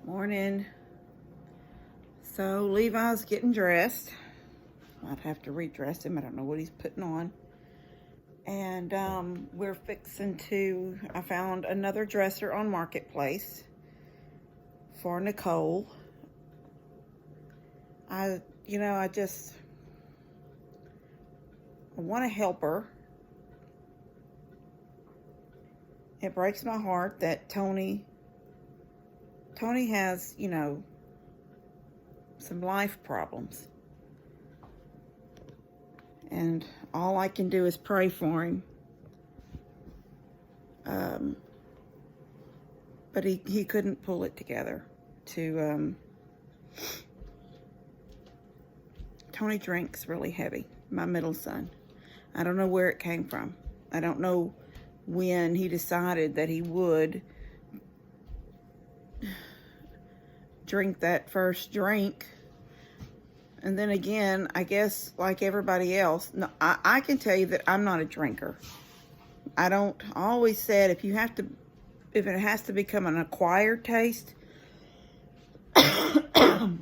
Morning. So Levi's getting dressed. I'd have to redress him. I don't know what he's putting on. And we're fixing to, I found another dresser on Marketplace for Nicole. I want to help her. It breaks my heart that Tony has, some life problems. And all I can do is pray for him. But he couldn't pull it together to, Tony drinks really heavy, my middle son. I don't know where it came from. I don't know when he decided that he would drink that first drink. And then again, I guess like everybody else, no, I can tell you that I'm not a drinker. I always said if it has to become an acquired taste, I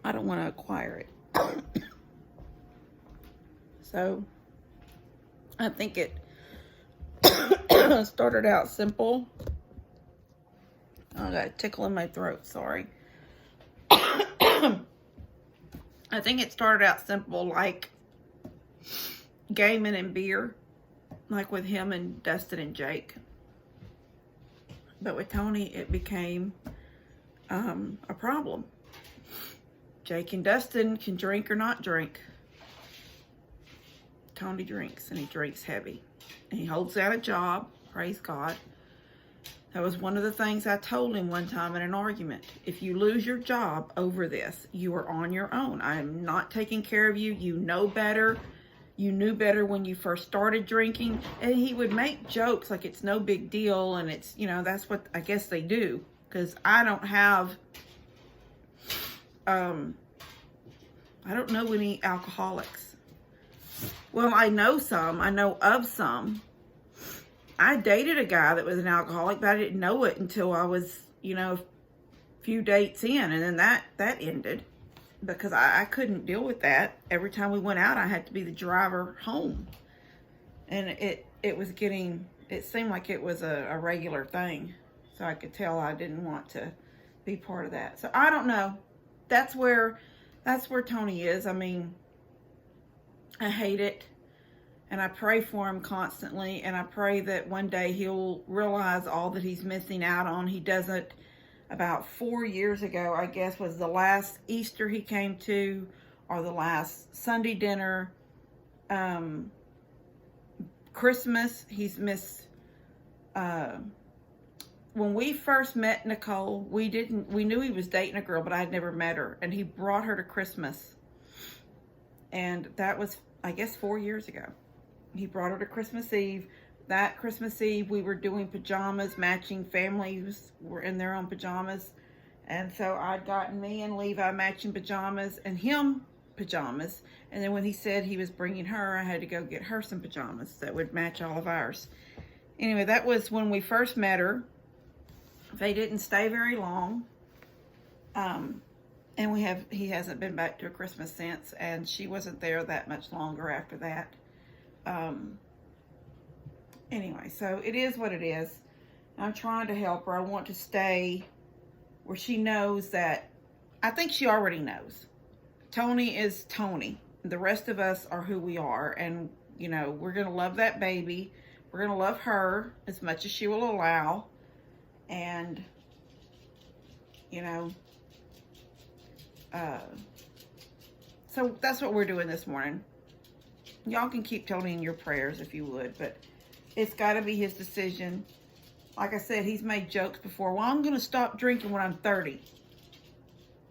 don't want to acquire it. So I think it started out simple. I got a tickle in my throat, sorry. I think it started out simple, like gaming and beer, like with him and Dustin and Jake. But with Tony, it became a problem. Jake and Dustin can drink or not drink. Tony drinks, and he drinks heavy. And he holds down a job, praise God. That was one of the things I told him one time in an argument. If you lose your job over this, you are on your own. I am not taking care of you. You know better. You knew better when you first started drinking. And he would make jokes like it's no big deal. And it's, that's what I guess they do. Because I don't have, I don't know any alcoholics. Well, I know some. I know of some. I dated a guy that was an alcoholic, but I didn't know it until I was, a few dates in. And then that ended because I couldn't deal with that. Every time we went out, I had to be the driver home. And it seemed like it was a regular thing. So I could tell I didn't want to be part of that. So I don't know. That's where Tony is. I mean, I hate it. And I pray for him constantly. And I pray that one day he'll realize all that he's missing out on. He doesn't. About 4 years ago, I guess, was the last Easter he came to, or the last Sunday dinner. Christmas, he's missed. When we first met Nicole, we knew he was dating a girl, but I had never met her. And he brought her to Christmas. And that was, I guess, 4 years ago. He brought her to Christmas Eve. That Christmas Eve, we were doing pajamas, matching families were in their own pajamas. And so I'd gotten me and Levi matching pajamas and him pajamas. And then when he said he was bringing her, I had to go get her some pajamas that would match all of ours. Anyway, that was when we first met her. They didn't stay very long. And he hasn't been back to a Christmas since, and she wasn't there that much longer after that. Anyway, so it is what it is. I'm trying to help her. I want to stay where she knows that, I think she already knows. Tony is Tony. The rest of us are who we are, and, we're going to love that baby. We're going to love her as much as she will allow, and, so that's what we're doing this morning. Y'all can keep Tony in your prayers if you would, but it's got to be his decision. Like I said, he's made jokes before. Well, I'm going to stop drinking when I'm 30.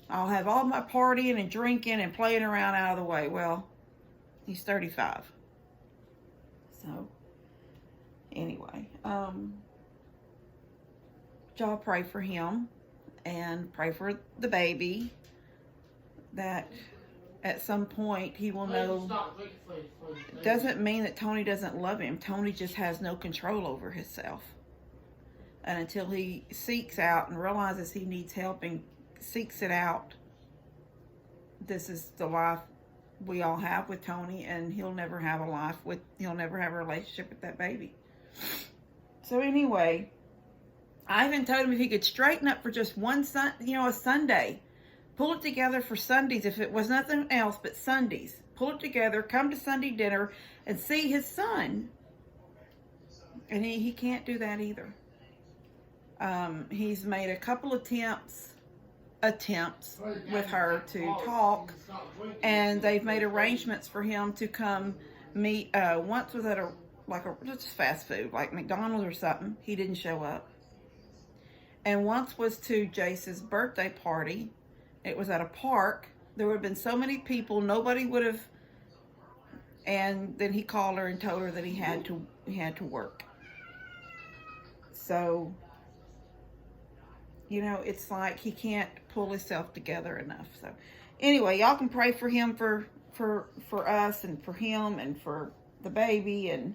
I'll have all my partying and drinking and playing around out of the way. Well, he's 35. So, anyway, y'all pray for him and pray for the baby, that at some point he will know. Doesn't mean that Tony doesn't love him. Tony just has no control over himself. And until he seeks out and realizes he needs help and seeks it out, this is the life we all have with Tony, and he'll never have a relationship with that baby. So anyway, I even told him if he could straighten up for just a Sunday, pull it together for Sundays, if it was nothing else but Sundays, pull it together, come to Sunday dinner and see his son. And he can't do that either. He's made a couple attempts with her to talk, and they've made arrangements for him to come meet. Once was at just fast food, like McDonald's or something. He didn't show up. And once was to Jace's birthday party. It was at a park. There would have been so many people, nobody would have. And then he called her and told her that he had to work. So, it's like he can't pull himself together enough. So, anyway, y'all can pray for him, for us, and for him, and for the baby, and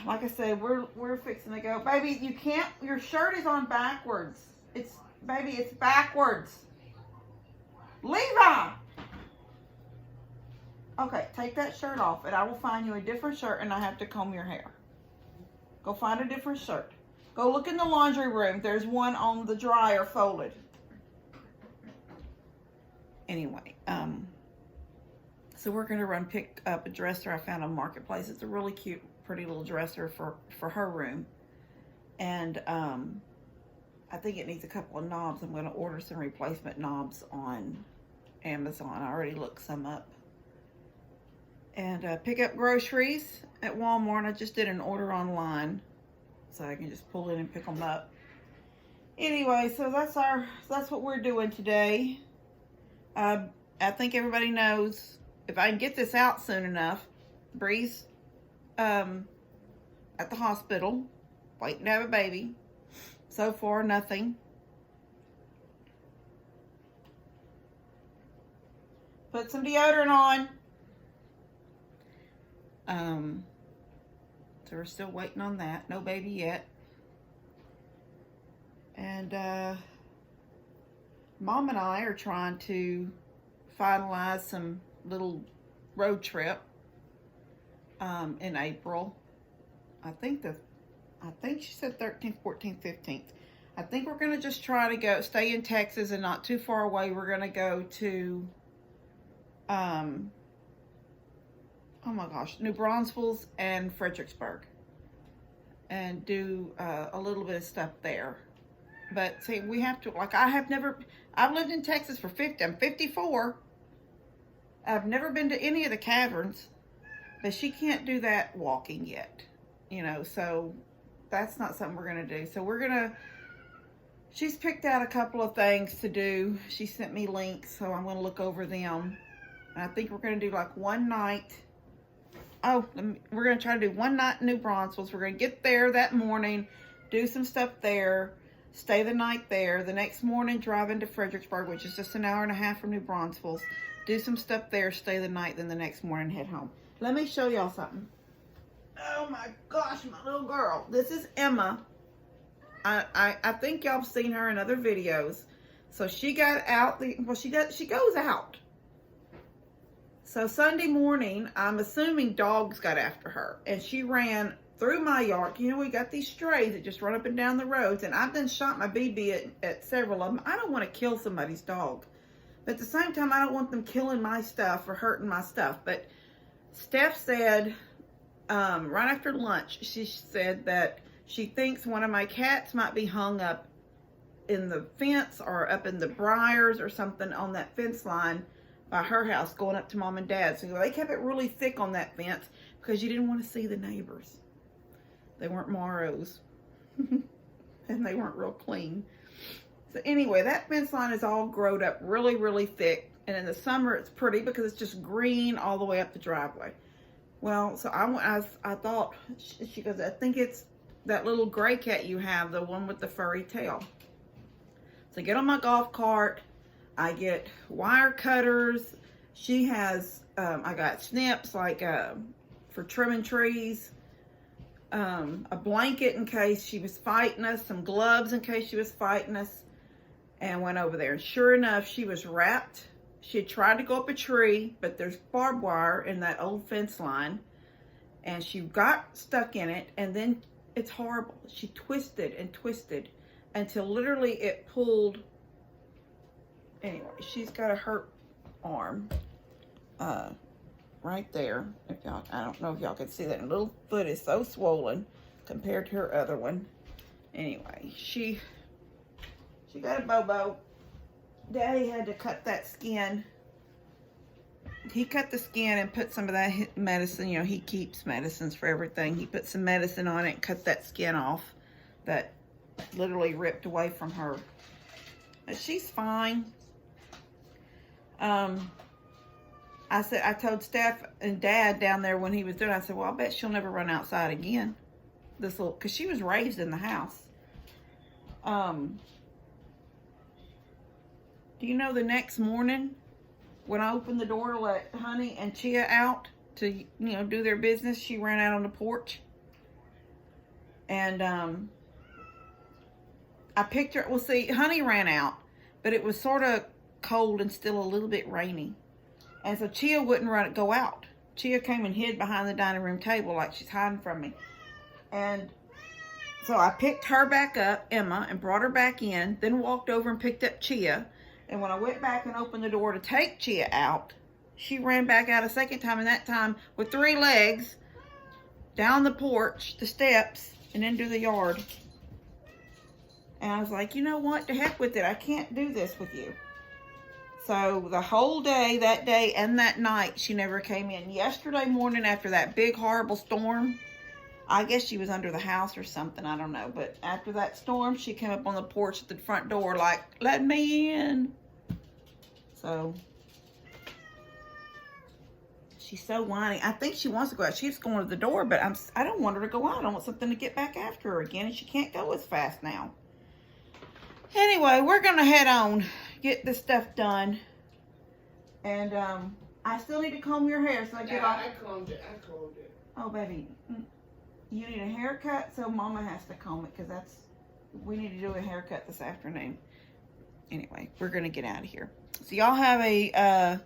like I said, we're fixing to go. Baby, you can't. Your shirt is on backwards. It's backwards. Levi. Okay, take that shirt off, and I will find you a different shirt, and I have to comb your hair. Go find a different shirt. Go look in the laundry room. There's one on the dryer folded. Anyway, so we're going to pick up a dresser I found on Marketplace. It's a really cute, pretty little dresser for her room. And I think it needs a couple of knobs. I'm going to order some replacement knobs on Amazon. I already looked some up. And pick up groceries at Walmart. I just did an order online, so I can just pull in and pick them up. Anyway, so that's what we're doing today. I think everybody knows, if I can get this out soon enough, Bree's at the hospital, waiting to have a baby. So far, nothing. Put some deodorant on. So we're still waiting on that. No baby yet. And Mom and I are trying to finalize some little road trip in April. I think she said 13th, 14th, 15th. I think we're going to just try to stay in Texas and not too far away. We're going to go to oh my gosh, New Braunfels and Fredericksburg, and do a little bit of stuff there. But see, we have to, I've lived in Texas I'm 54. I've never been to any of the caverns, but she can't do that walking yet, so that's not something we're going to do. So she's picked out a couple of things to do. She sent me links, so I'm going to look over them. And I think we're going to do like one night. We're going to try to do one night in New Braunfels. We're going to get there that morning, do some stuff there, stay the night there. The next morning, drive into Fredericksburg, which is just an hour and a half from New Braunfels. Do some stuff there, stay the night, then the next morning head home. Let me show y'all something. Oh my gosh, my little girl. This is Emma. I think y'all have seen her in other videos. So she got out, she goes out. So Sunday morning, I'm assuming dogs got after her, and she ran through my yard. We got these strays that just run up and down the roads, and I've done shot my BB at several of them. I don't want to kill somebody's dog, but at the same time, I don't want them killing my stuff or hurting my stuff. But Steph said, right after lunch, she said that she thinks one of my cats might be hung up in the fence or up in the briars or something on that fence line by her house going up to Mom and Dad. So they kept it really thick on that fence because you didn't want to see the neighbors. They weren't Maros. And they weren't real clean. So anyway, that fence line is all growed up really, really thick. And in the summer, it's pretty because it's just green all the way up the driveway. Well, so I thought, she goes, I think it's that little gray cat you have, the one with the furry tail. So I get on my golf cart. I get wire cutters. She has, I got snips for trimming trees. a blanket in case she was fighting us, some gloves in case she was fighting us, and went over there. And sure enough, she was wrapped. She had tried to go up a tree, but there's barbed wire in that old fence line, and she got stuck in it, and then it's horrible. She twisted and twisted until literally it pulled. Anyway, she's got a hurt arm right there. If y'all, I don't know if y'all can see that. Her little foot is so swollen compared to her other one. Anyway, she got a bobo. Daddy had to cut that skin. He cut the skin and put some of that medicine. You know, he keeps medicines for everything. He put some medicine on it and cut that skin off that literally ripped away from her. But she's fine. I told Steph and Dad down there when he was doing it, I said, well, I bet she'll never run outside again. Because she was raised in the house. Do you know the next morning when I opened the door to let Honey and Chia out to, you know, do their business, she ran out on the porch. And I picked her. Well, see, Honey ran out, but it was sort of cold and still a little bit rainy. And so Chia wouldn't go out. Chia came and hid behind the dining room table like she's hiding from me. And so I picked her back up, Emma, and brought her back in, then walked over and picked up Chia. And when I went back and opened the door to take Chia out, she ran back out a second time, and that time with 3 legs, down the porch, the steps, and into the yard. And I was like, you know what? To heck with it. I can't do this with you. So the whole day, that day and that night, she never came in. Yesterday morning after that big horrible storm, I guess she was under the house or something, I don't know. But after that storm, she came up on the porch at the front door like, let me in. So she's so whiny. I think she wants to go out. She's going to the door, but I don't want her to go out. I want something to get back after her again, and she can't go as fast now. Anyway, we're going to head on, get this stuff done. And I still need to comb your hair, so I get off. I combed it. Oh, baby. You need a haircut, so Mama has to comb it, because we need to do a haircut this afternoon. Anyway, we're going to get out of here. So y'all have a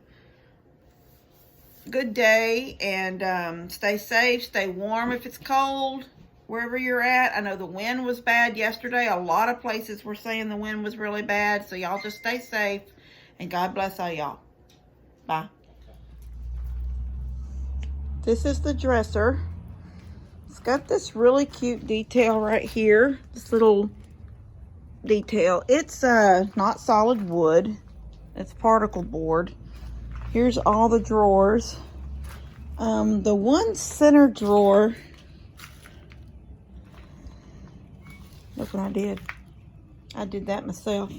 good day, and stay safe, stay warm if it's cold, wherever you're at. I know the wind was bad yesterday. A lot of places were saying the wind was really bad, so y'all just stay safe, and God bless all y'all. Bye. This is the dresser. It's got this really cute detail right here. This little detail. It's not solid wood. It's particle board. Here's all the drawers. The one center drawer. Look what I did. I did that myself.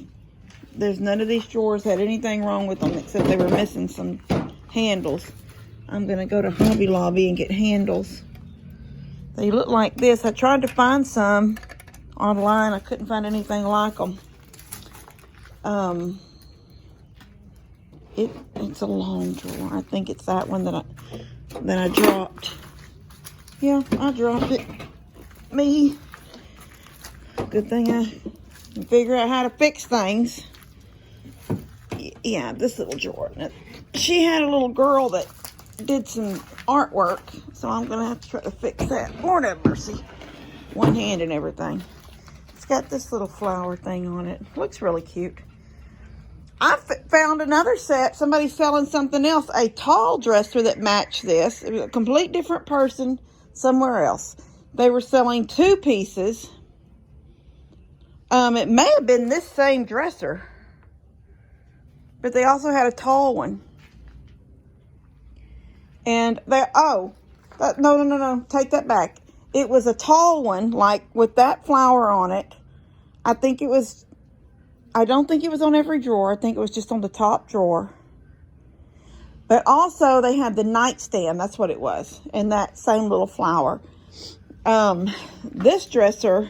There's none of these drawers had anything wrong with them except they were missing some handles. I'm going to go to Hobby Lobby and get handles. They look like this. I tried to find some online. I couldn't find anything like them. It's a long drawer. I think it's that one that I dropped. Yeah, I dropped it. Me. Good thing I can figure out how to fix things. Yeah, this little drawer. She had a little girl that did some artwork, so I'm gonna have to try to fix that. Lord have mercy. One hand and everything. It's got this little flower thing on it. Looks really cute. I found another set. Somebody's selling something else. A tall dresser that matched this. It was a complete different person somewhere else. They were selling 2 pieces. It may have been this same dresser, but they also had a tall one. And no, take that back. It was a tall one, like with that flower on it. I don't think it was on every drawer. I think it was just on the top drawer. But also they had the nightstand, that's what it was, and that same little flower. This dresser,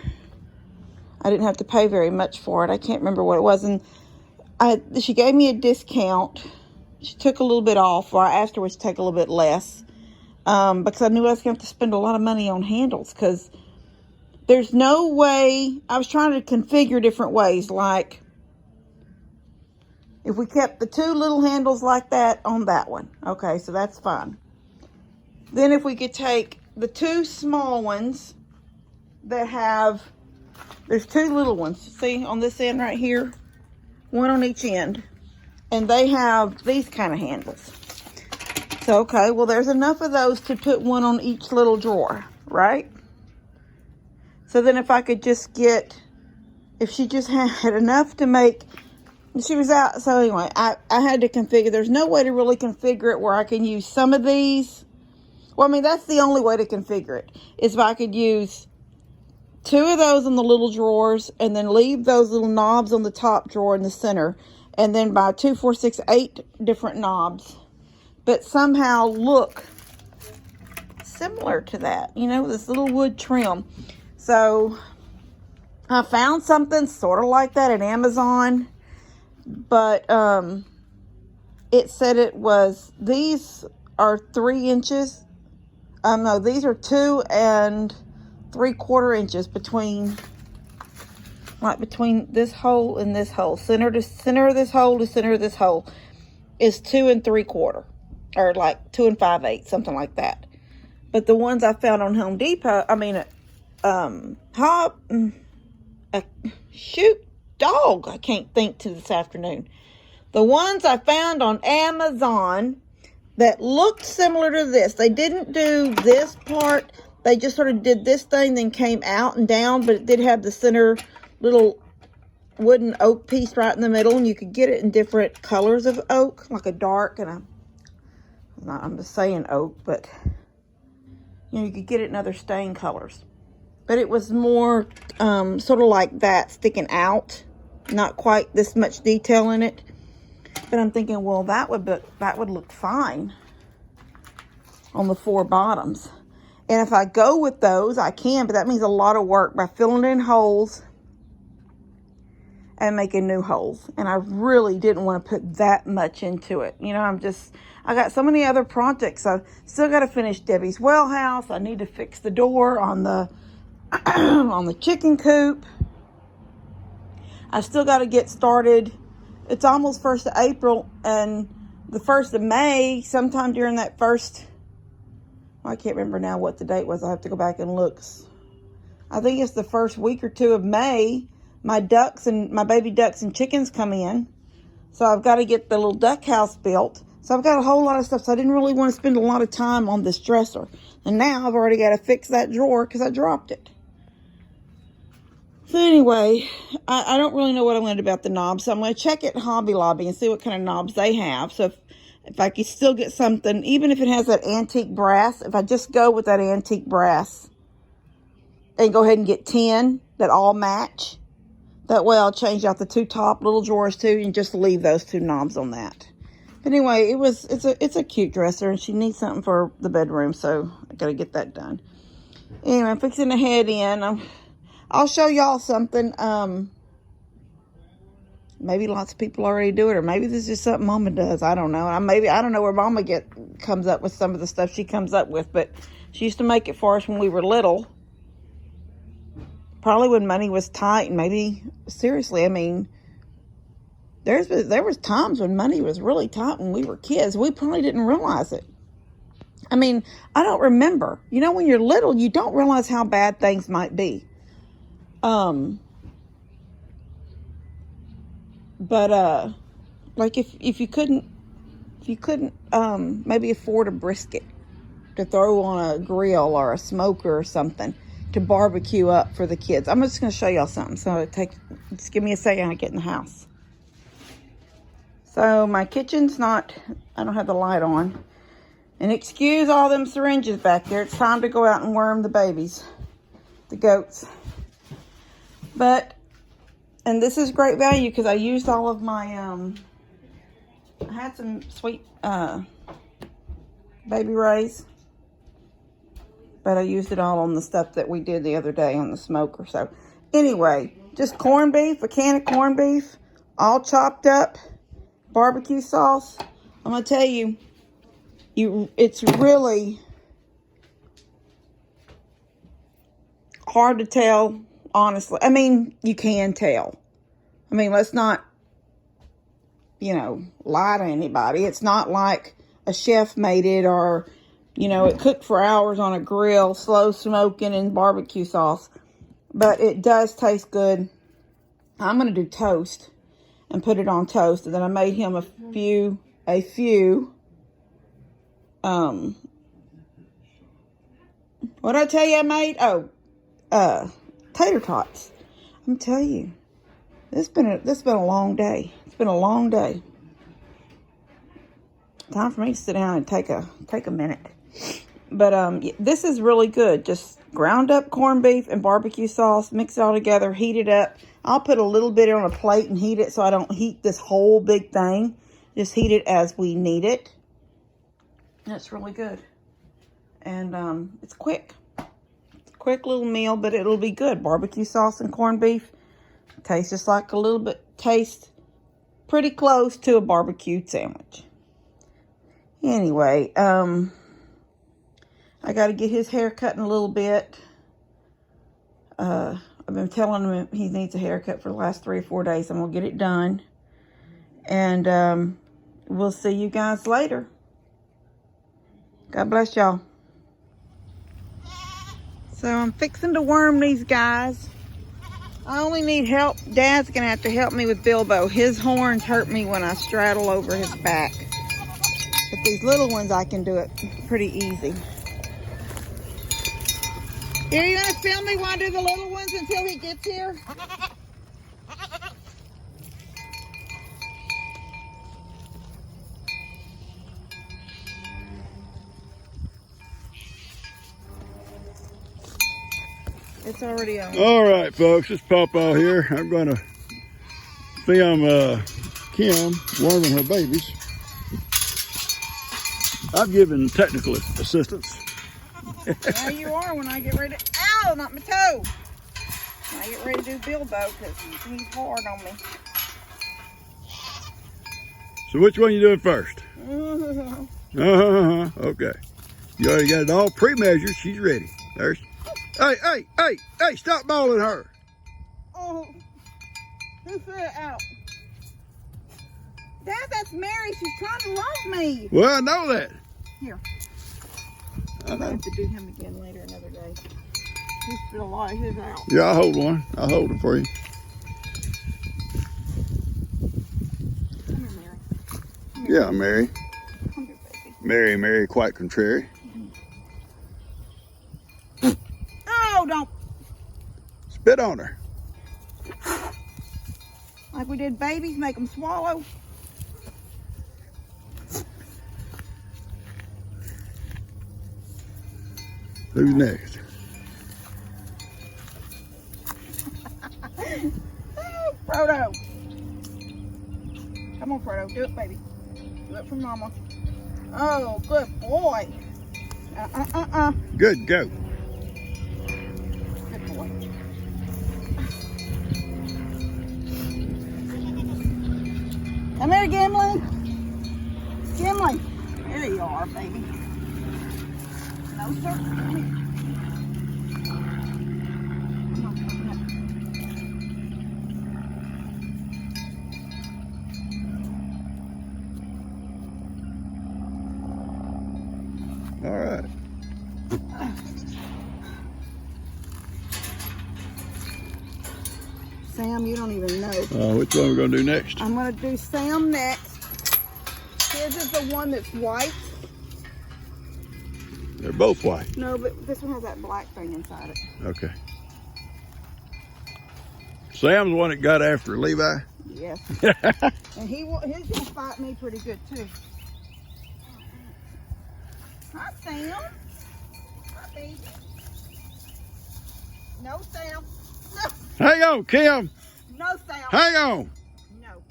I didn't have to pay very much for it. I can't remember what it was. And she gave me a discount. She took a little bit off, or I asked her to take a little bit less. because I knew I was going to have to spend a lot of money on handles, because there's no way. I was trying to configure different ways, like if we kept the 2 little handles like that on that one. Okay, so that's fine. Then if we could take the 2 small ones that have, there's 2 little ones, see, on this end right here, 1 on each end, and they have these kind of handles. So, okay, well, there's enough of those to put 1 on each little drawer, right? So then if I could just get, if she just had enough to make, she was out. So anyway, I had to configure. There's no way to really configure it where I can use some of these. Well, I mean, that's the only way to configure it, is if I could use 2 of those in the little drawers and then leave those little knobs on the top drawer in the center, and then buy 2, 4, 6, 8 different knobs, but somehow look similar to that, you know, this little wood trim. So I found something sort of like that at Amazon, but it said it was, these are 3 inches. No, these are 2 3/4 inches between, like between this hole and this hole. Center to center of this hole to center of this hole is 2 3/4, or like 2 5/8, something like that. But the ones I found on Home Depot, I mean, shoot, dog, I can't think to this afternoon. The ones I found on Amazon that looked similar to this, they didn't do this part. They just sort of did this thing, then came out and down, but it did have the center little wooden oak piece right in the middle, and you could get it in different colors of oak, like a dark and I'm just saying oak, but you know, you could get it in other stain colors. But it was more sort of like that, sticking out, not quite this much detail in it. But I'm thinking, well, that would look fine on the 4 bottoms. And if I go with those, I can, but that means a lot of work by filling in holes and making new holes. And I really didn't want to put that much into it. You know, I got so many other projects. I've still got to finish Debbie's well house. I need to fix the door on the on the chicken coop. I still got to get started. It's almost 1st of April, and the 1st of May, sometime during that first, I can't remember now what the date was. I have to go back and look. I think it's the first week or 2 of May, my baby ducks and chickens come in. So I've got to get the little duck house built. So I've got a whole lot of stuff. So I didn't really want to spend a lot of time on this dresser. And now I've already got to fix that drawer because I dropped it. So anyway, I don't really know what I'm going to do about the knobs. So I'm going to check at Hobby Lobby and see what kind of knobs they have. So if I could still get something, even if it has that antique brass, if I just go with that antique brass and go ahead and get 10 that all match, that way I'll change out the 2 top little drawers too and just leave those 2 knobs on that. But anyway, it's a cute dresser, and she needs something for the bedroom, so I got to get that done. Anyway, I'm fixing to head in. I'll show y'all something. Maybe lots of people already do it, or maybe this is something Mama does. I don't know. I don't know where Mama comes up with some of the stuff she comes up with, but she used to make it for us when we were little. Probably when money was tight, and maybe, seriously, I mean, there was times when money was really tight when we were kids. We probably didn't realize it. I mean, I don't remember. You know, when you're little, you don't realize how bad things might be. But like if you couldn't maybe afford a brisket to throw on a grill or a smoker or something to barbecue up for the kids. I'm just going to show y'all something. So just give me a second to get in the house. So my kitchen's I don't have the light on. And excuse all them syringes back there. It's time to go out and worm the babies, the goats. And this is great value because I used all of my, I had some sweet Baby Ray's, but I used it all on the stuff that we did the other day on the smoker. So anyway, just corned beef, a can of corned beef, all chopped up, barbecue sauce. I'm going to tell you, it's really hard to tell, honestly. I mean, you can tell. I mean, let's not, you know, lie to anybody. It's not like a chef made it, or, you know, it cooked for hours on a grill, slow smoking and barbecue sauce. But it does taste good. I'm going to do toast and put it on toast. And then I made him a few, what did I tell you I made? Oh, tater tots. I'm telling you, this been a long day. It's been a long day. Time for me to sit down and take a minute. But this is really good. Just ground up corned beef and barbecue sauce, mix it all together, heat it up. I'll put a little bit on a plate and heat it so I don't heat this whole big thing. Just heat it as we need it. That's really good. And it's quick. It's a quick little meal, but it'll be good. Barbecue sauce and corned beef. Tastes just like a little bit, tastes pretty close to a barbecued sandwich. Anyway, I got to get his hair cut in a little bit. I've been telling him he needs a haircut for the last 3 or 4 days. I'm going to get it done. And we'll see you guys later. God bless y'all. So I'm fixing to worm these guys. I only need help. Dad's going to have to help me with Bilbo. His horns hurt me when I straddle over his back. But these little ones, I can do it pretty easy. Here, you want to film me while I do the little ones until he gets here? It's already on. All right, folks, it's Pawpaw here. I'm going to film Kim worming her babies. I'm giving technical assistance. There you are when I get ready to... Ow, not my toe. When I get ready to do Bilbo, because he's hard on me. So which one you doing first? Okay. You already got it all pre-measured. She's ready. There's... Hey, stop bowling her. Oh, who threw it out? Dad, that's Mary. She's trying to love me. Well, I know that. Here. I I know. have to do him again later another day. He spit a lot of his out. Yeah, I'll hold one. I'll hold it for you. Come here, Mary. Come here. Yeah, Mary. Come here, baby. Mary, quite contrary. Oh, don't. Spit on her. Like we did babies, make them swallow. Who's next? Frodo. Come on, Frodo. Do it, baby. Do it for Mama. Oh, good boy. Good, go. Good boy. Come here, Gimli. Gimli. There you are, baby. No, sir. Come here. Come on, come on. All right. Sam, you don't even know. Which one are we going to do next? I'm going to do Sam next. His is the one that's white. They're both white. No, but this one has that black thing inside it. Okay. Sam's the one that got after Levi. Yes. And his gonna fight me pretty good too. Hi, Sam. Hi, baby. No, Sam. No. Hang on, Kim. No, Sam. Hang on. No.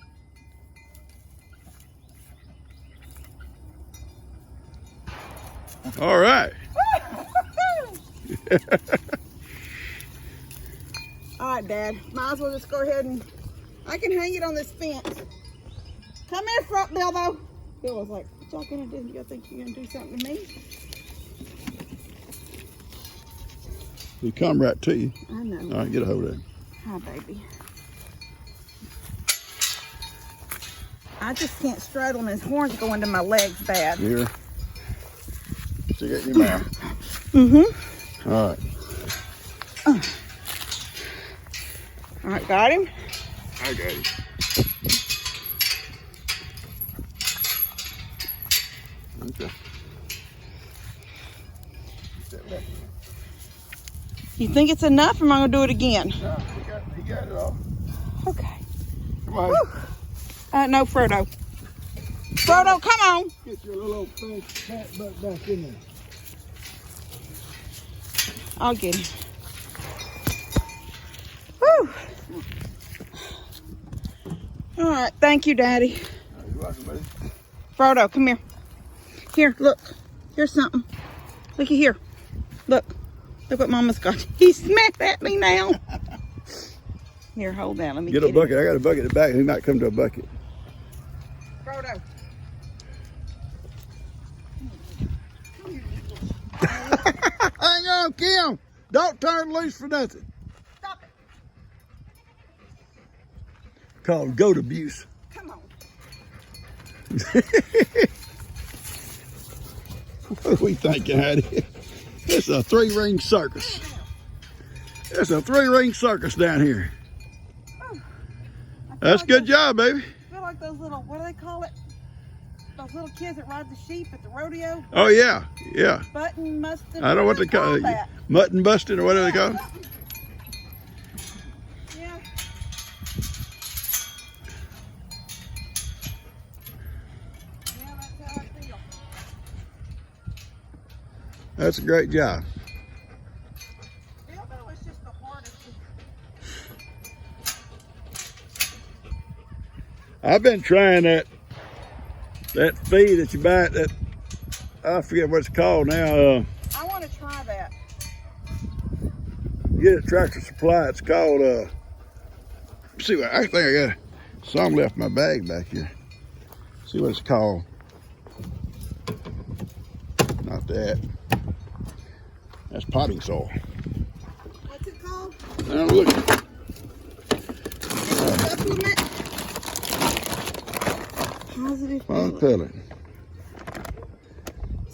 All right. All right, Dad. Might as well just go ahead and I can hang it on this fence. Come here, front Bilbo. Bill was like, "What y'all gonna do? Y'all think you're gonna do something to me?" He come right to you. I know. All right, get a hold of him. Hi, baby. I just can't straddle him. His horns go into my legs bad. Here. Stick it in your mouth. Mm-hmm. All right. All right, got him? I got him. Okay. You think it's enough, or am I going to do it again? No, he got it all. Okay. Come on. No, Frodo. Frodo, come on. Get your little old fat butt back in there. I'll get him. Woo. All right, thank you, Daddy. You're welcome, buddy. Frodo, come here. Here, look. Here's something. Looky here. Look. Look what Mama's got. He's smacked at me now. Here, hold that. Let me Get a bucket. I got a bucket in the back. He might come to a bucket. Frodo. Hang on, Kim. Don't turn loose for nothing. Stop it. Called goat abuse. Come on. What do we thinking, Hattie? It's a three-ring circus. It's a three-ring circus down here. That's a good job, baby. I feel like those little, what do they call it? Those little kids that ride the sheep at the rodeo. Oh, yeah. Yeah. Button mustard. I don't know what they call it. that. Mutton busting or whatever they call it. Yeah. Yeah, that's how I feel. That's a great job. Bilbo is just the hardest. I've been trying that feed that you buy at that, I forget what it's called now. I want to try that. You get it at Tractor Supply. It's called, see what, I think I got some left in my bag back here. See what it's called. Not that. That's potting soil. What's it called? Now look. Supplement. Positive One pellet. pellet.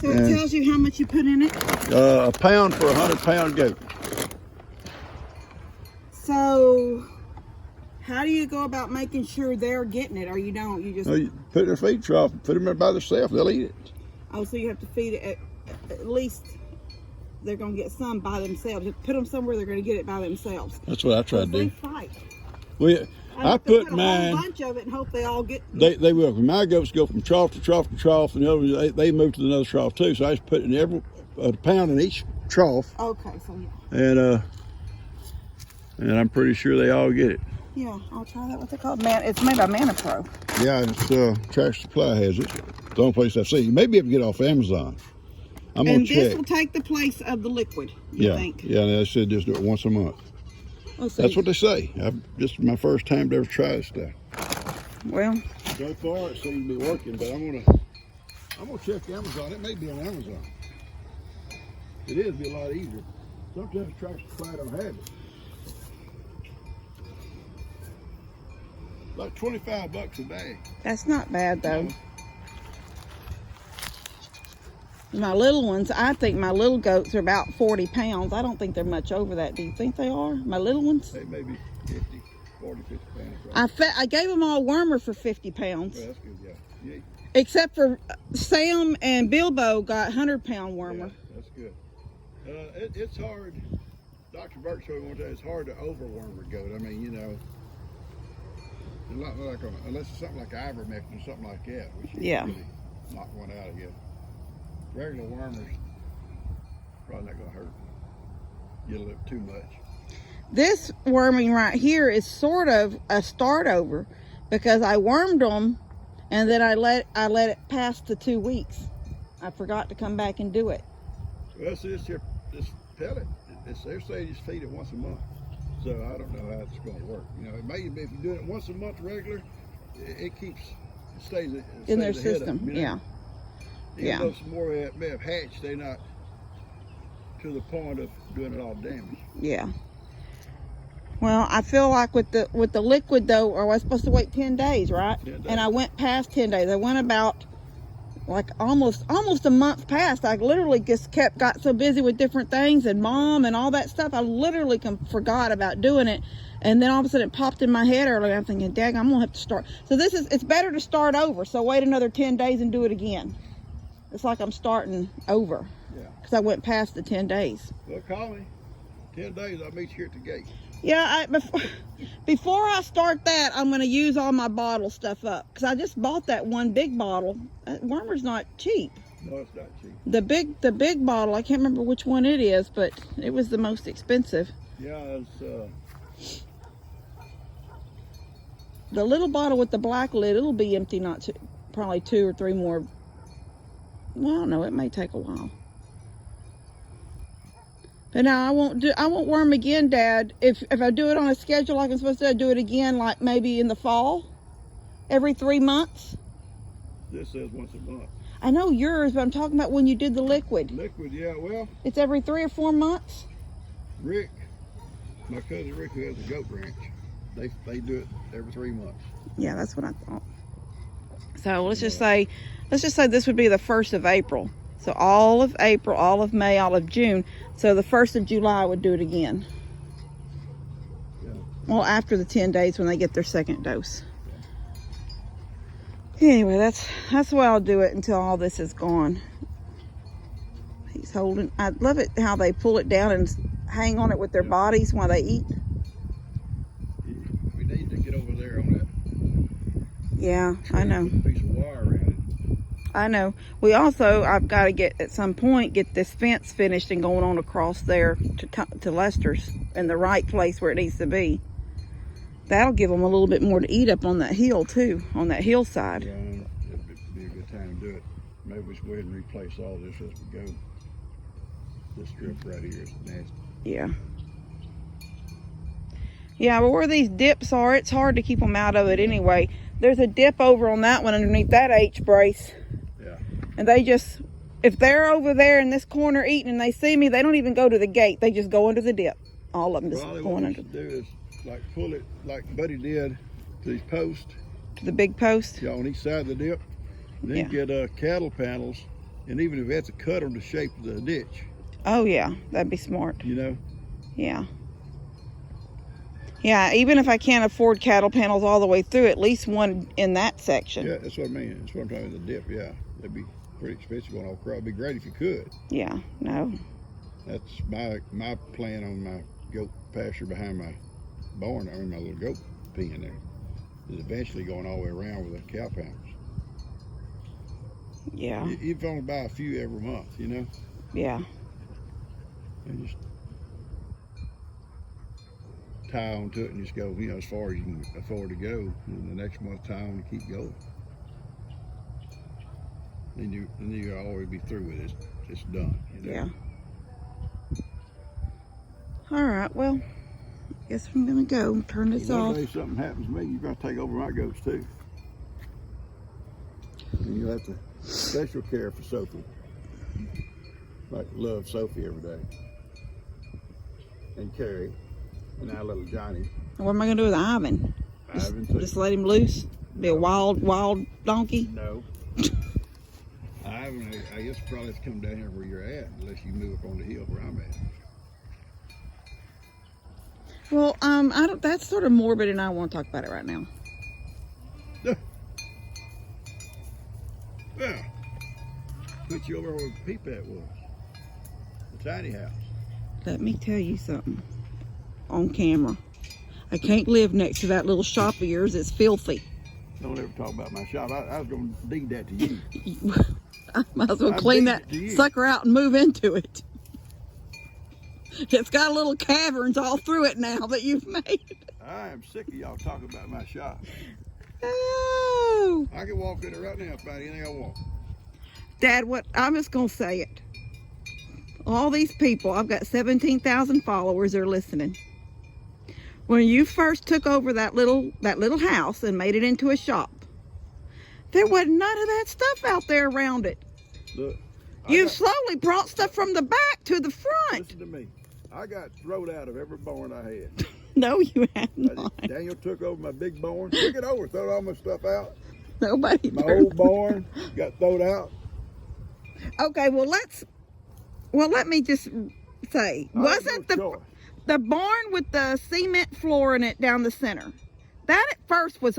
So it tells you how much you put in it? A pound for a 100-pound goat. So how do you go about making sure they're getting it, or you don't? You just Well, you put it in their feed trough, put them there by themselves, they'll eat it. oh, so you have to feed it at least they're gonna get some by themselves. Put them somewhere they're gonna get it by themselves. That's what I try to They do. fight. Well, I have to put a whole mine. bunch of it and hope they all get. They will. My goats go from trough to trough to trough, and the others, they move to another trough too. So I just put in a pound in each trough, Okay, so yeah. and I'm pretty sure they all get it. Yeah, I'll try that. What's it called? Man, it's made by Mana Pro. Yeah, it's Tractor Supply has it. The only place I've seen. You may be able to get it off Amazon. I'm gonna And this check. will take the place of the liquid. You Yeah, think? yeah. They said just do it once a month. Let's see. That's what they say. This is my first time to ever try this stuff. Well, So far, it seems to be working, but I'm gonna check Amazon. It may be on Amazon. It is be a lot easier. Sometimes Tractor Supply don't have it. Like $25 a bag. that's not bad though. My little ones, I think my little goats are about 40 pounds. I don't think they're much over that. Do you think they are? My little ones? They may be 40, 50 pounds. Right? I gave them all wormer for 50 pounds. Well, that's good, yeah. Except for Sam and Bilbo got 100-pound wormer. Yeah, that's good. It's hard. Dr. Burke showed me one time, it's hard to overworm a goat. I mean, you know, unless it's something like ivermectin or something like that, which you Yeah. really knock one out of you. Regular wormers probably not gonna hurt you a little too much. This worming right here is sort of a start over because I wormed them and then I let it pass the 2 weeks. I forgot to come back and do it. Well, see, this pellet, they're saying just feed it once a month. So I don't know how it's going to work. You know, it may be if you're doing it once a month regular, it stays In their ahead of system, them, you know? yeah. Even though some more may have hatched, they're not to the point of doing a lot of damage. Yeah. Well, I feel like with the liquid though, or I was supposed to wait 10 days, right? 10 days. And I went past 10 days. I went about like almost a month past. I literally just got so busy with different things and mom and all that stuff. I literally forgot about doing it. And then all of a sudden it popped in my head earlier. I'm thinking, dang, I'm gonna have to start. So it's better to start over. So wait another 10 days and do it again. It's like I'm starting over. Yeah. Because I went past the 10 days. Well, call me. 10 days, I'll meet you here at the gate. Yeah, before I start that, I'm going to use all my bottle stuff up. Because I just bought that one big bottle. Wormer's not cheap. No, it's not cheap. The big bottle, I can't remember which one it is, but it was the most expensive. Yeah, it's, The little bottle with the black lid, it'll be empty probably 2 or 3 more. Well, I don't know, it may take a while. But now I won't worm again, Dad. If I do it on a schedule like I'm supposed to, I do it again like maybe in the fall, every 3 months. this says once a month. I know yours, but I'm talking about when you did the liquid. Liquid, yeah, well, It's every 3 or 4 months. Rick, my cousin Rick, who has a goat ranch, they do it every 3 months. Yeah, that's what I thought. So let's just say this would be the 1st of April. So all of April, all of May, all of June. So the 1st of July I would do it again. Yeah. Well, after the 10 days when they get their second dose. Anyway, that's why I'll do it until all this is gone. He's holding. I love it how they pull it down and hang on it with their bodies while they eat. We need to get over there on that. Yeah, I know. Put a piece of wire around it. I know. I've got to get, at some point, get this fence finished and going on across there to Lester's in the right place where it needs to be. That'll give them a little bit more to eat up on that hill too, on that hillside. Yeah, it'd be a good time to do it. Maybe we should go ahead and replace all this as we go. This strip right here is nasty. Yeah. Yeah, but where these dips are, it's hard to keep them out of it anyway. There's a dip over on that one underneath that H brace. Yeah. And they just, if they're over there in this corner eating and they see me, they don't even go to the gate. They just go under the dip. All of them just Well, all going they under. want to do is like pull it like Buddy did to these posts. To the big post. Yeah, on each side of the dip. Then Yeah. get cattle panels, and even if that's a cut on the shape of the ditch, Oh yeah, that'd be smart. you know. Yeah. Yeah, even if I can't afford cattle panels all the way through, at least one in that section. Yeah, that's what I mean. That's what I'm talking about, the dip. Yeah, that'd be pretty expensive going all across. It'd be great if you could. Yeah, no. That's my plan on my goat pasture behind my barn. I mean, my little goat pen there is eventually going all the way around with the cow panels. Yeah, You've only buy a few every month, you know. yeah. And just tie onto it and just go, as far as you can afford to go. And the next month, tie on and keep going. Then you always be through with it. It's done. Yeah. All right, well, I guess I'm gonna go turn this One off. day something happens to me, you're gonna take over my goats too. And you'll have to special care for Sophie. Like love Sophie every day. And Carrie. And now little Johnny. What am I gonna do with Ivan? Ivan too. Just let him loose? Be a wild donkey? No. Ivan, I guess probably have to come down here where you're at, unless you move up on the hill where I'm at. Well, I don't. That's sort of morbid, and I don't want to talk about it right now. Yeah. Put you over where Peepat was. The tiny house. Let me tell you something. On camera, I can't live next to that little shop of yours. It's filthy. Don't ever talk about my shop. I was going to deed that to you. I might as well I clean beat that it to you. sucker out and move into it. It's got little caverns all through it now that you've made. I am sick of y'all talking about my shop. Oh, I can walk in there right now and find anything I want. Dad, what? I'm just gonna say it. All these people, I've got 17,000 followers. They're listening. When you first took over that little house and made it into a shop, there wasn't none of that stuff out there around it. Look, You've slowly brought stuff from the back to the front. Listen to me. I got thrown out of every barn I had. No, you have not. Daniel took over my big barn. Took it over, threw all my stuff out. Nobody. My old barn got thrown out. Okay, well let me just say, wasn't the barn with the cement floor in it down the center? That at first was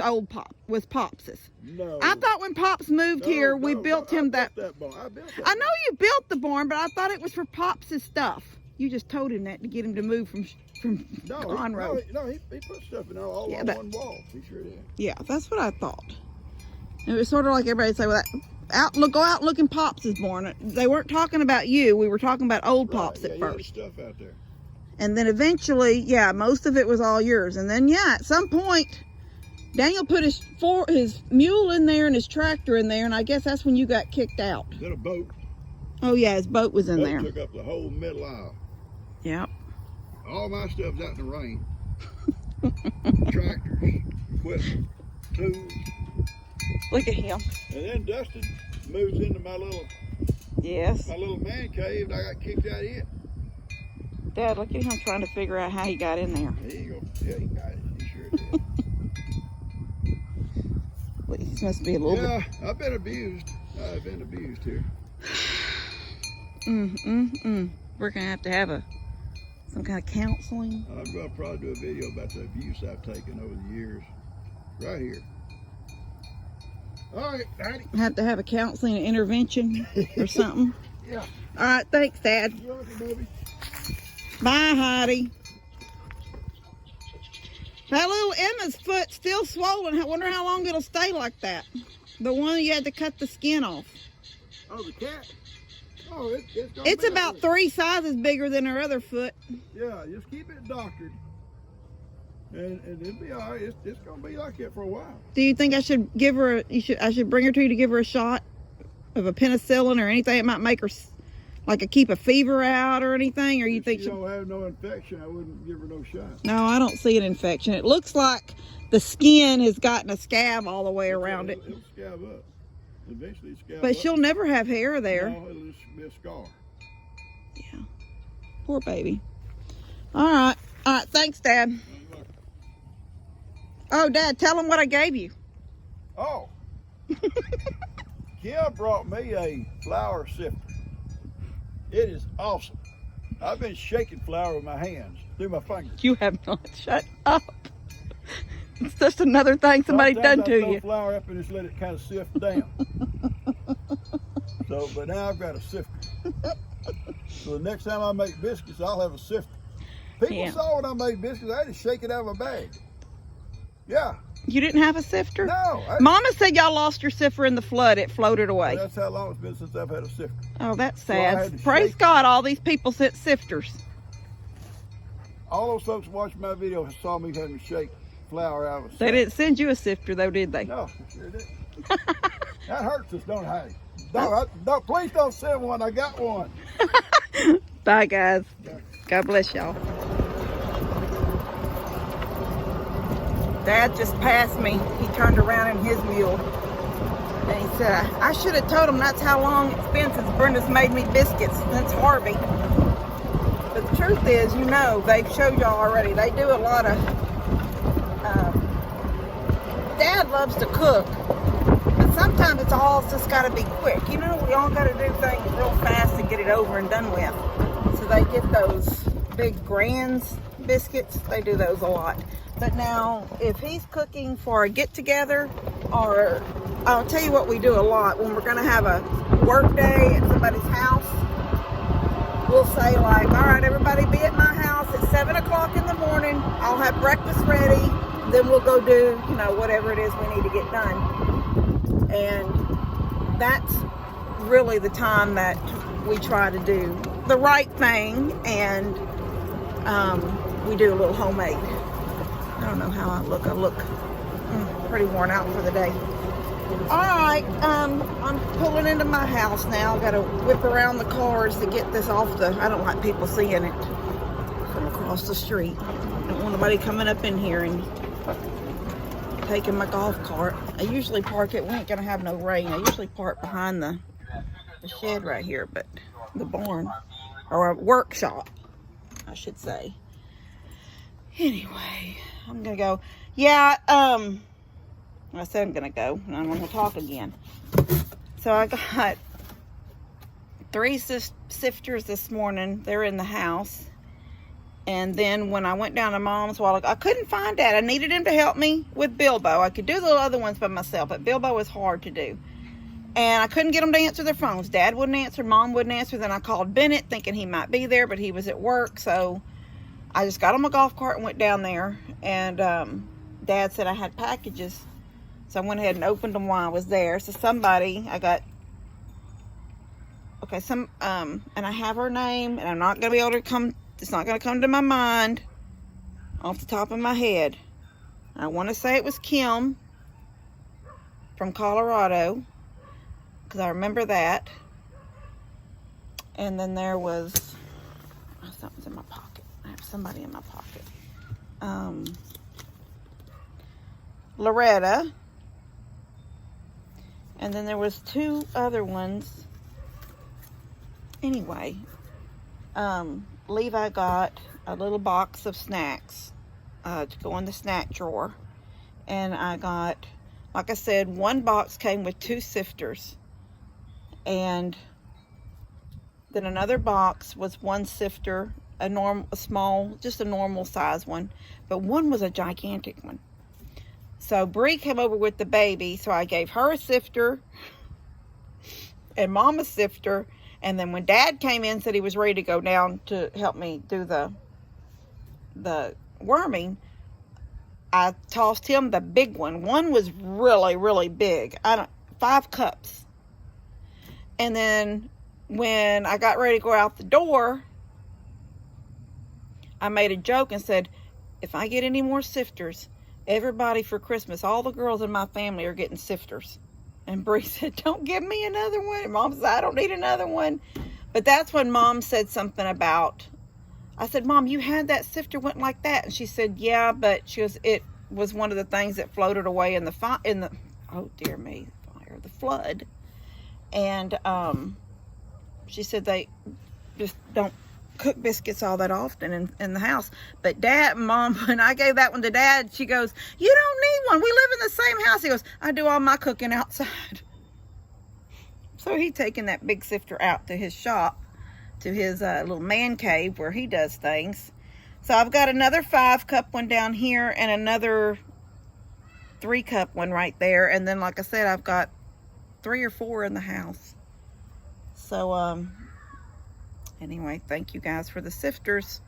Pops's. No. I thought when Pops moved here, we built him that. Barn. I built that I know you built the barn, but I thought it was for Pops's stuff. You just told him that to get him to move from Conroe. He put stuff in there all on one wall. He sure did. Yeah, that's what I thought. It was sort of like everybody say, well, go out looking Pops's barn. They weren't talking about you. We were talking about old Pops at first. Stuff out there. And then eventually, yeah, most of it was all yours. And then, yeah, at some point, Daniel put his mule in there and his tractor in there, and I guess that's when you got kicked out. Then a boat. Oh, yeah, his boat was in there. Took up the whole middle aisle. Yep. All my stuff's out in the rain. Tractors, equipment, tools. Look at him. And then Dustin moves into my little man cave, and I got kicked out of it. Dad, look at him trying to figure out how he got in there. There you go. Yeah, he got it. He sure did. Well, he must be a little bit. Yeah, I've been abused. I've been abused here. We're going to have some kind of counseling. I'm going to probably do a video about the abuse I've taken over the years. Right here. All right, Daddy. Have to have a counseling intervention or something. Yeah. All right, thanks, Dad. You're welcome, baby. Bye, Heidi. That little Emma's foot still swollen. I wonder how long it'll stay like that. The one you had to cut the skin off. Oh, the cat? Oh, it's about 3 sizes bigger than her other foot. Yeah, just keep it doctored. And it'll be all right. It's going to be like it for a while. Do you think I should give her I should bring her to you to give her a shot of a penicillin or anything that might make her keep a fever out or anything? Or you think she don't have no infection, I wouldn't give her no shot. No, I don't see an infection. It looks like the skin has gotten a scab all the way around it. It'll scab up. Eventually scab up. But she'll never have hair there. No, it'll just be a scar. Yeah. Poor baby. All right. All right. Thanks, Dad. Oh, Dad, tell them what I gave you. Oh. Kim brought me a flour sifter. It is awesome. I've been shaking flour with my hands through my fingers. You have not. Shut up. It's just another thing somebody done to you. I throw flour up and just let it kind of sift down. But now I've got a sifter. So the next time I make biscuits, I'll have a sifter. People saw when I made biscuits, I had to shake it out of my bag. Yeah. You didn't have a sifter? No. Mama said y'all lost your sifter in the flood. It floated away. That's how long it's been since I've had a sifter. Oh, that's sad. Praise God, all these people sent sifters. All those folks watching my video saw me having to shake flour out of a sifter. They didn't send you a sifter, though, did they? No, they sure didn't. That hurts us, don't it? Please don't send one. I got one. Bye, guys. God bless y'all. Dad just passed me. He turned around in his mule. And he said, I should have told him that's how long it's been since Brenda's made me biscuits, since Harvey. But the truth is, you know, they've showed y'all already. They do a lot of... Dad loves to cook. But sometimes it's just got to be quick. You know, we all got to do things real fast to get it over and done with. So they get those big Grands biscuits. They do those a lot. But now, if he's cooking for a get-together, or I'll tell you what we do a lot, when we're going to have a work day at somebody's house, we'll say like, all right, everybody be at my house at 7 o'clock in the morning. I'll have breakfast ready. Then we'll go do, you know, whatever it is we need to get done. And that's really the time that we try to do the right thing, and we do a little homemade. I don't know how I look. I look pretty worn out for the day. All right, I'm pulling into my house now. Got to whip around the cars to get this off I don't like people seeing it from across the street. I don't want nobody coming up in here and taking my golf cart. I usually park it. We ain't gonna have no rain. I usually park behind the the shed right here, but the barn, or a workshop, I should say. Anyway, I'm gonna go. Yeah, I said I'm gonna go, and I'm gonna talk again. So I got 3 sifters this morning. They're in the house. And then when I went down to Mom's while ago, I couldn't find Dad. I needed him to help me with Bilbo. I could do the other ones by myself, but Bilbo was hard to do. And I couldn't get them to answer their phones. Dad wouldn't answer, Mom wouldn't answer. Then I called Bennett thinking he might be there, but he was at work. So I just got on my golf cart and went down there. And Dad said I had packages. So I went ahead and opened them while I was there. So somebody, I got, okay, and I have her name, and I'm not going to be able to come, it's not going to come to my mind off the top of my head. I want to say it was Kim from Colorado, because I remember that. And then there was, oh, something's in my pocket. I have somebody in my pocket. Loretta. And then there was 2 other ones. Anyway, Levi got a little box of snacks to go in the snack drawer. And I got, like I said, 1 box came with 2 sifters. And then another box was 1 sifter, a small, just a normal size one. But one was a gigantic one. So Bree came over with the baby, so I gave her a sifter and Mom a sifter. And then when Dad came in, said he was ready to go down to help me do the worming, I tossed him the big one. One was really, really big. 5 cups. And then when I got ready to go out the door, I made a joke and said, if I get any more sifters, everybody for Christmas, all the girls in my family are getting sifters. And Bree said, don't give me another one. And Mom said, I don't need another one. But that's when Mom said something about, I said, Mom, you had that sifter went like that. And she said, yeah, but she goes, it was one of the things that floated away in the oh dear me, fire, the flood. And she said they just don't cook biscuits all that often in the house. But Dad, Mom, when I gave that one to Dad, she goes, you don't need one. We live in the same house. He goes, I do all my cooking outside. So he's taking that big sifter out to his shop, to his little man cave where he does things. So I've got another 5-cup one down here and another 3-cup one right there. And then, like I said, I've got 3 or 4 in the house. So, anyway, thank you guys for the sifters.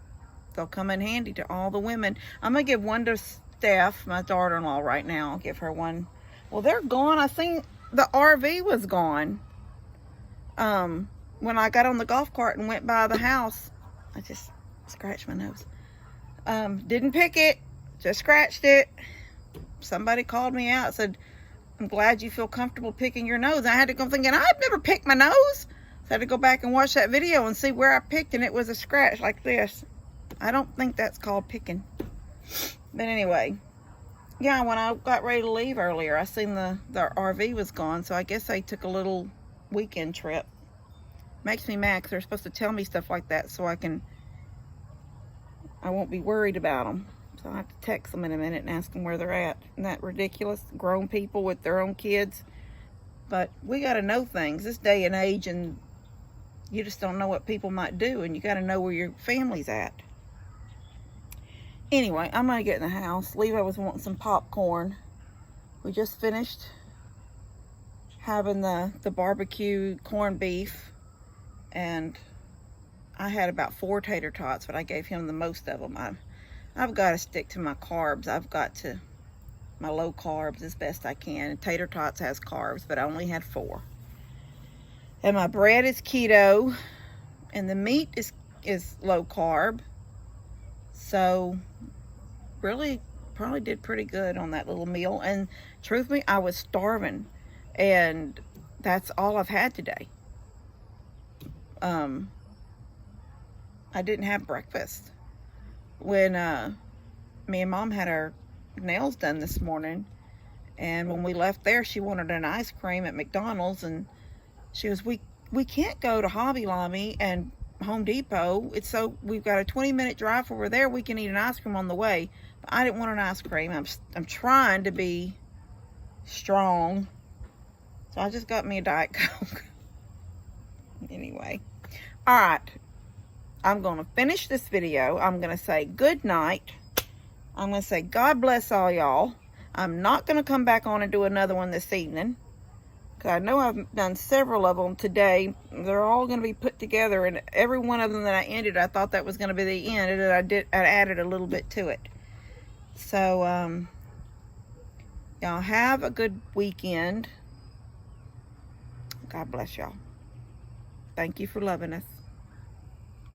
They'll come in handy to all the women. I'm going to give one to Steph, my daughter-in-law, right now. I'll give her one. Well, they're gone. I think the RV was gone. When I got on the golf cart and went by the house, I just scratched my nose. Didn't pick it, just scratched it. Somebody called me out, said, I'm glad you feel comfortable picking your nose. I had to go thinking, I've never picked my nose. So I had to go back and watch that video and see where I picked, and it was a scratch like this. I don't think that's called picking. But anyway, yeah, when I got ready to leave earlier, I seen the RV was gone, so I guess they took a little weekend trip. Makes me mad because they're supposed to tell me stuff like that so I won't be worried about them. So I have to text them in a minute and ask them where they're at. Isn't that ridiculous? Grown people with their own kids. But we got to know things this day and age, and you just don't know what people might do, and you got to know where your family's at. Anyway, I'm going to get in the house. Levi was wanting some popcorn. We just finished having the barbecue corned beef, and I had about 4 tater tots, but I gave him the most of them. I've got to stick to my carbs. My low carbs as best I can. And tater tots has carbs, but I only had 4. And my bread is keto, and the meat is low carb. So really probably did pretty good on that little meal. And truthfully, I was starving, and that's all I've had today. I didn't have breakfast. When me and Mom had our nails done this morning, and when we left there, she wanted an ice cream at McDonald's, and she goes, we we can't go to Hobby Lobby and Home Depot. It's so, we've got a 20-minute drive over there. We can eat an ice cream on the way. But I didn't want an ice cream. I'm trying to be strong. So I just got me a Diet Coke. Anyway. Alright. I'm going to finish this video. I'm going to say good night. I'm going to say God bless all y'all. I'm not going to come back on and do another one this evening. Because I know I've done several of them today. They're all going to be put together. And every one of them that I ended, I thought that was going to be the end. And I added a little bit to it. So, y'all have a good weekend. God bless y'all. Thank you for loving us.